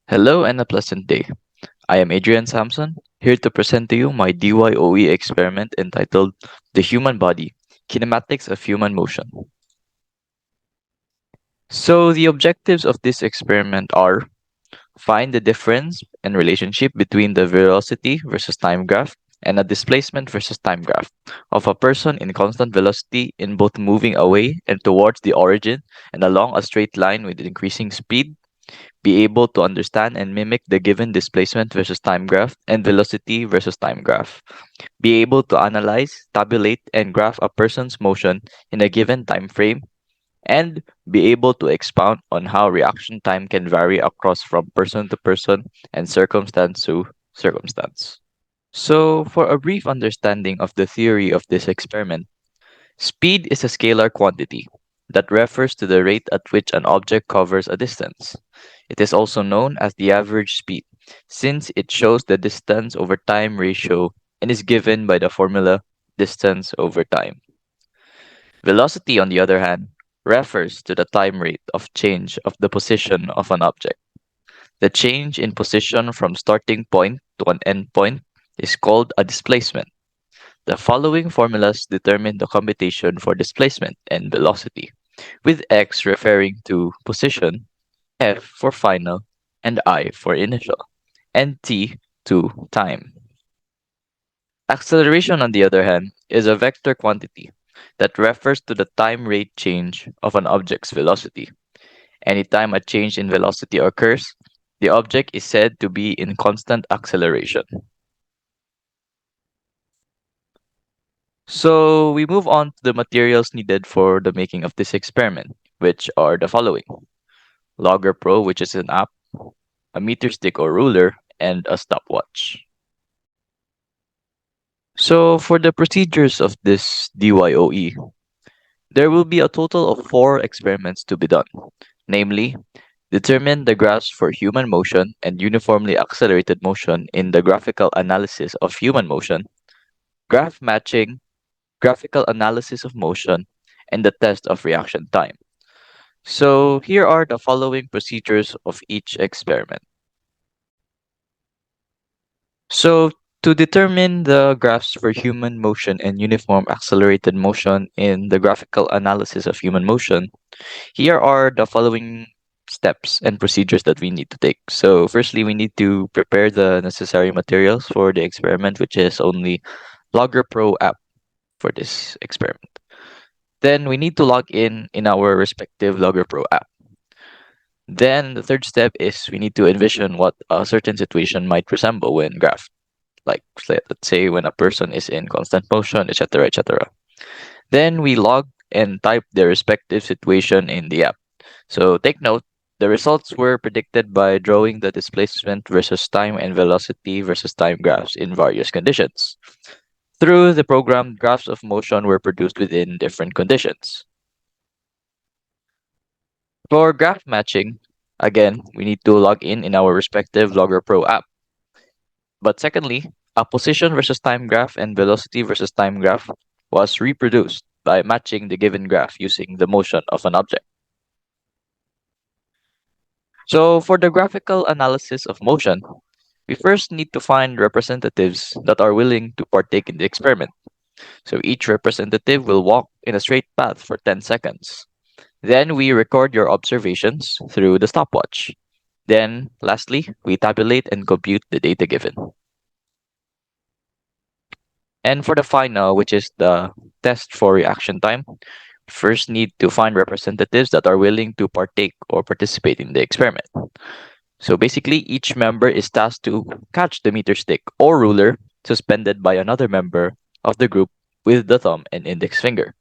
Hello and a pleasant day. I am Adrian Samson, here to present to you my DYOE experiment entitled The Human Body Kinematics of Human Motion. So, the objectives of this experiment are find the difference and relationship between the velocity versus time graph and a displacement versus time graph of a person in constant velocity in both moving away and towards the origin and along a straight line with increasing speed, be able to understand and mimic the given displacement versus time graph and velocity versus time graph, be able to analyze, tabulate, and graph a person's motion in a given time frame, and be able to expound on how reaction time can vary across from person to person and circumstance to circumstance. So, for a brief understanding of the theory of this experiment, speed is a scalar quantity that refers to the rate at which an object covers a distance. It is also known as the average speed, since it shows the distance over time ratio and is given by the formula distance over time. Velocity, on the other hand, refers to the time rate of change of the position of an object. The change in position from starting point to an end point is called a displacement. The following formulas determine the computation for displacement and velocity, with x referring to position, f for final, and I for initial, and t to time. Acceleration, on the other hand, is a vector quantity that refers to the time rate change of an object's velocity. Anytime a change in velocity occurs, the object is said to be in constant acceleration. So we move on to the materials needed for the making of this experiment, which are the following: Logger Pro, which is an app, a meter stick or ruler, and a stopwatch. So for the procedures of this DYOE, there will be a total of 4 experiments to be done, namely, determine the graphs for human motion and uniformly accelerated motion in the graphical analysis of human motion, graph matching, graphical analysis of motion, and the test of reaction time. So here are the following procedures of each experiment. So to determine the graphs for human motion and uniform accelerated motion in the graphical analysis of human motion, here are the following steps and procedures that we need to take. So firstly, we need to prepare the necessary materials for the experiment, which is only Logger Pro app for this experiment. Then we need to log in our respective Logger Pro app. Then the third step is we need to envision what a certain situation might resemble when graphed. Like let's say when a person is in constant motion, etc., etc. Then we log and type the respective situation in the app. So take note, the results were predicted by drawing the displacement versus time and velocity versus time graphs in various conditions. Through the program, graphs of motion were produced within different conditions. For graph matching, again, we need to log in our respective Logger Pro app. But secondly, a position versus time graph and velocity versus time graph was reproduced by matching the given graph using the motion of an object. So for the graphical analysis of motion, we first need to find representatives that are willing to partake in the experiment. So each representative will walk in a straight path for 10 seconds. Then we record your observations through the stopwatch. Then, lastly, we tabulate and compute the data given. And for the final, which is the test for reaction time, first need to find representatives that are willing to partake or participate in the experiment. So basically, each member is tasked to catch the meter stick or ruler suspended by another member of the group with the thumb and index finger.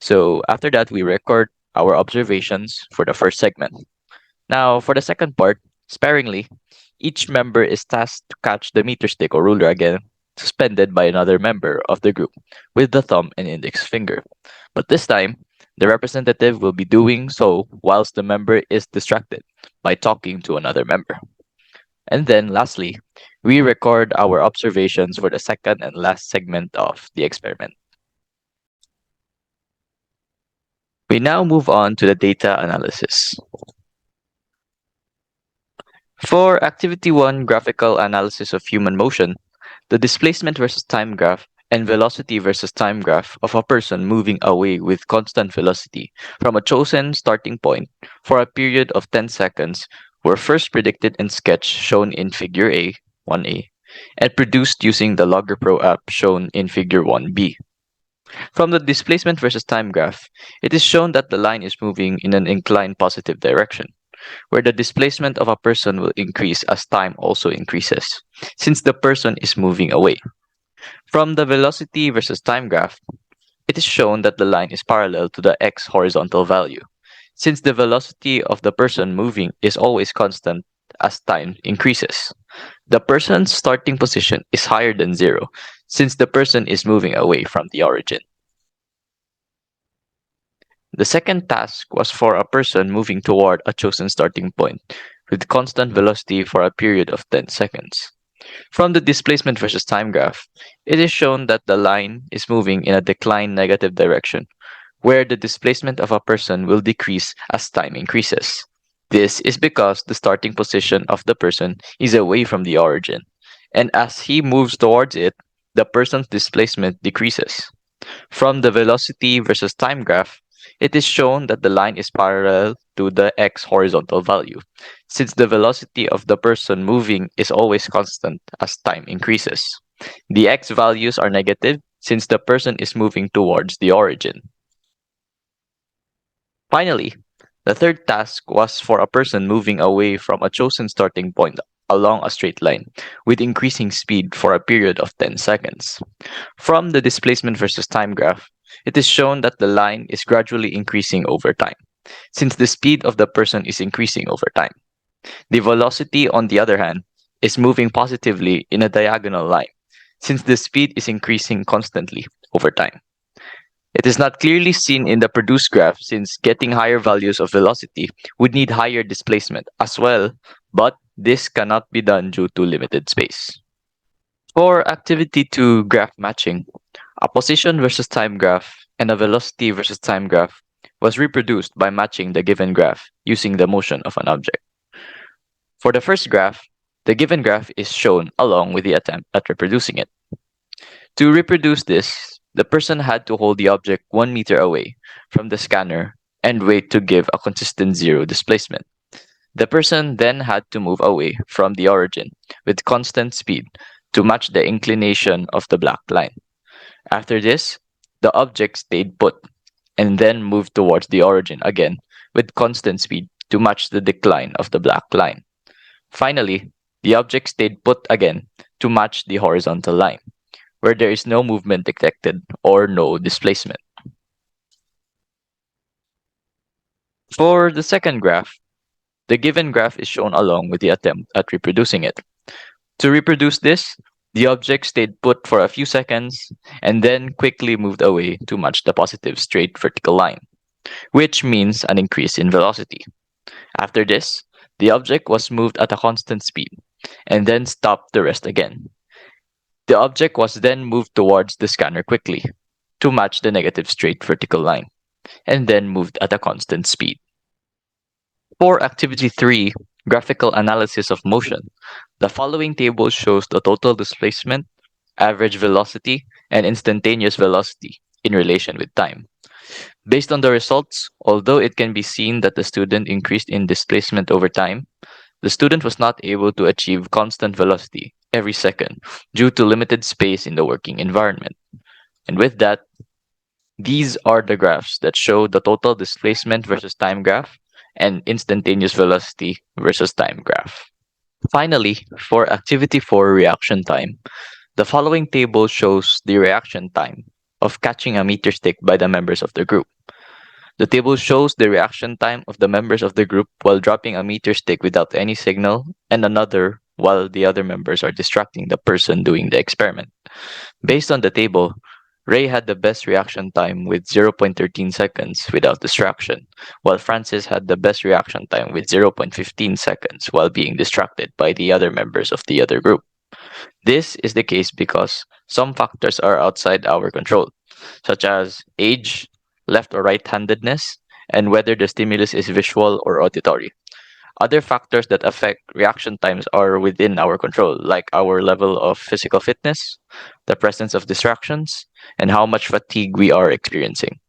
So after that, we record our observations for the first segment. Now, for the second part, sparingly, each member is tasked to catch the meter stick or ruler again, suspended by another member of the group with the thumb and index finger. But this time, the representative will be doing so whilst the member is distracted by talking to another member. And then, lastly, we record our observations for the second and last segment of the experiment. We now move on to the data analysis. For Activity 1 Graphical Analysis of Human Motion, the displacement versus time graph and velocity versus time graph of a person moving away with constant velocity from a chosen starting point for a period of 10 seconds were first predicted and sketched shown in Figure A, 1A, and produced using the Logger Pro app shown in Figure 1B. From the displacement versus time graph, it is shown that the line is moving in an inclined positive direction, where the displacement of a person will increase as time also increases, since the person is moving away. From the velocity versus time graph, it is shown that the line is parallel to the x horizontal value, since the velocity of the person moving is always constant as time increases. The person's starting position is higher than zero, since the person is moving away from the origin. The second task was for a person moving toward a chosen starting point with constant velocity for a period of 10 seconds. From the displacement versus time graph, it is shown that the line is moving in a decline negative direction, where the displacement of a person will decrease as time increases. This is because the starting position of the person is away from the origin, and as he moves towards it, the person's displacement decreases. From the velocity versus time graph, it is shown that the line is parallel to the x horizontal value, since the velocity of the person moving is always constant as time increases. The x values are negative since the person is moving towards the origin. Finally, the third task was for a person moving away from a chosen starting point along a straight line with increasing speed for a period of 10 seconds. From the displacement versus time graph, it is shown that the line is gradually increasing over time, since the speed of the person is increasing over time. The velocity, on the other hand, is moving positively in a diagonal line, since the speed is increasing constantly over time. It is not clearly seen in the produced graph since getting higher values of velocity would need higher displacement as well, but this cannot be done due to limited space. For activity 2 graph matching, a position versus time graph and a velocity versus time graph was reproduced by matching the given graph using the motion of an object. For the first graph, the given graph is shown along with the attempt at reproducing it. To reproduce this, the person had to hold the object 1 meter away from the scanner and wait to give a consistent zero displacement. The person then had to move away from the origin with constant speed to match the inclination of the black line. After this, the object stayed put and then moved towards the origin again with constant speed to match the decline of the black line. Finally, the object stayed put again to match the horizontal line, where there is no movement detected or no displacement. For the second graph, the given graph is shown along with the attempt at reproducing it. To reproduce this, the object stayed put for a few seconds and then quickly moved away to match the positive straight vertical line, which means an increase in velocity. After this, the object was moved at a constant speed and then stopped to rest again. The object was then moved towards the scanner quickly to match the negative straight vertical line and then moved at a constant speed. For activity 3, graphical analysis of motion, the following table shows the total displacement, average velocity, and instantaneous velocity in relation with time. Based on the results, although it can be seen that the student increased in displacement over time, the student was not able to achieve constant velocity every second due to limited space in the working environment. And with that, these are the graphs that show the total displacement versus time graph and instantaneous velocity versus time graph. Finally, for activity 4 reaction time, the following table shows the reaction time of catching a meter stick by the members of the group. The table shows the reaction time of the members of the group while dropping a meter stick without any signal and another while the other members are distracting the person doing the experiment. Based on the table, Ray had the best reaction time with 0.13 seconds without distraction, while Francis had the best reaction time with 0.15 seconds while being distracted by the other members of the other group. This is the case because some factors are outside our control, such as age, left or right handedness, and whether the stimulus is visual or auditory. Other factors that affect reaction times are within our control, like our level of physical fitness, the presence of distractions, and how much fatigue we are experiencing.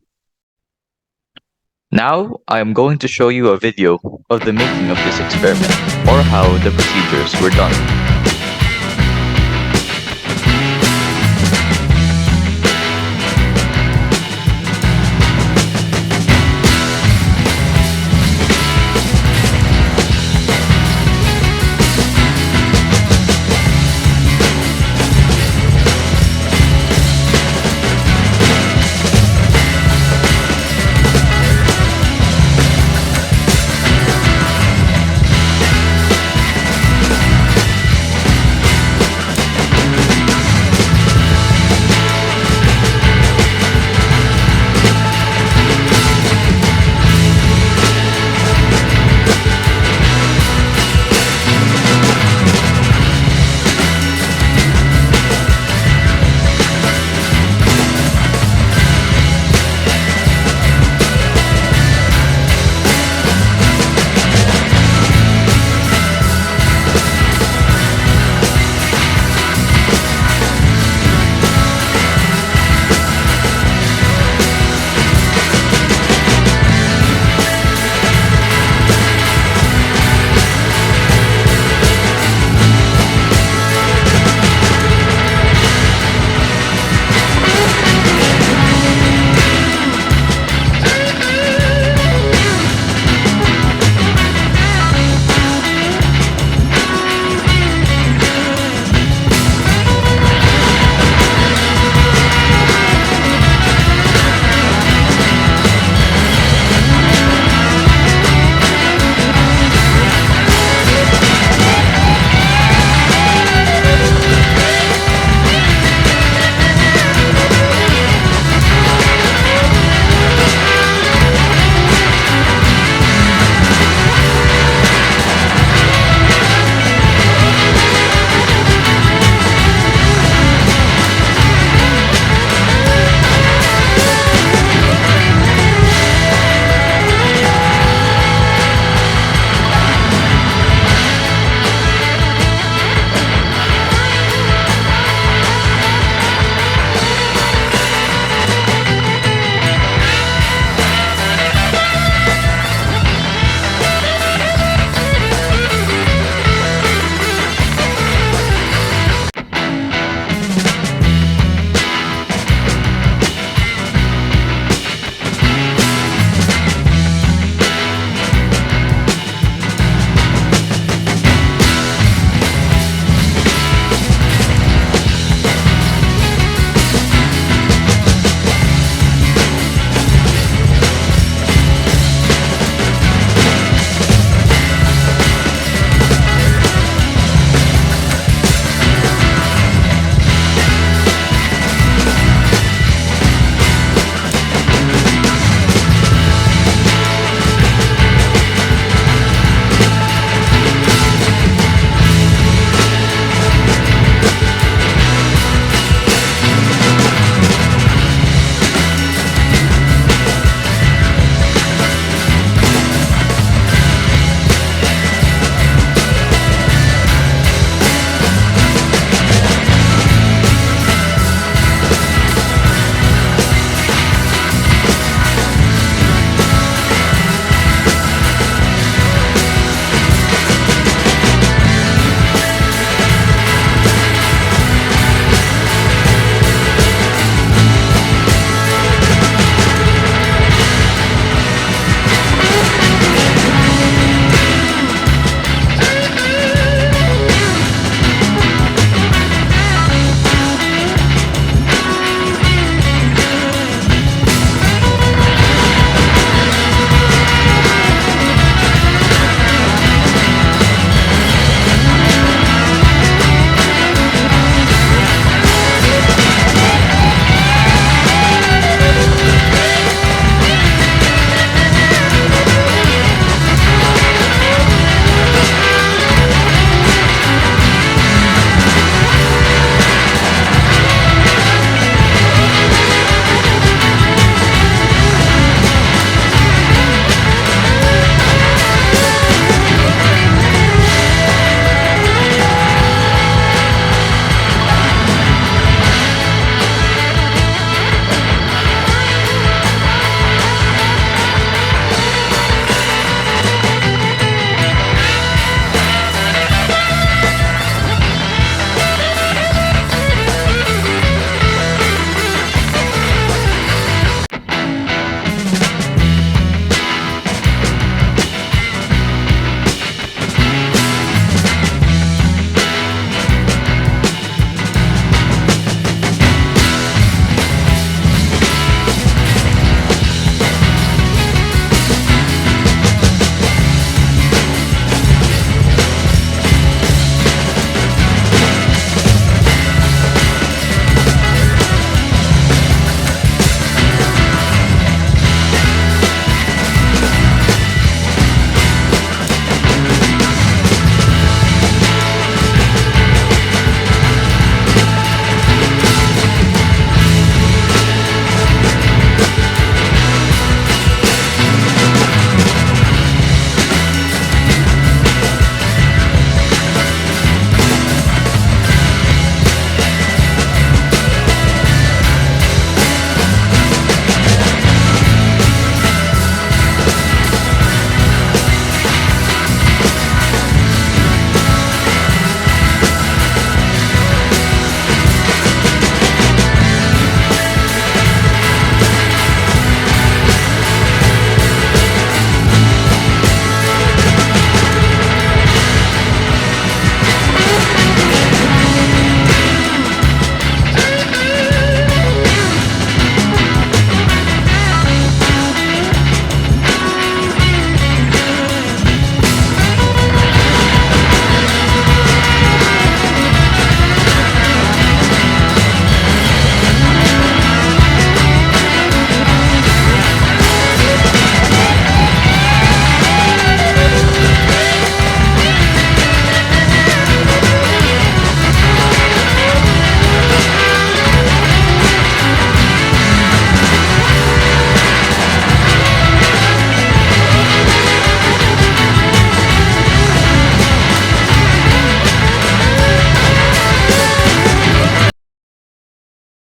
Now, I am going to show you a video of the making of this experiment, or how the procedures were done.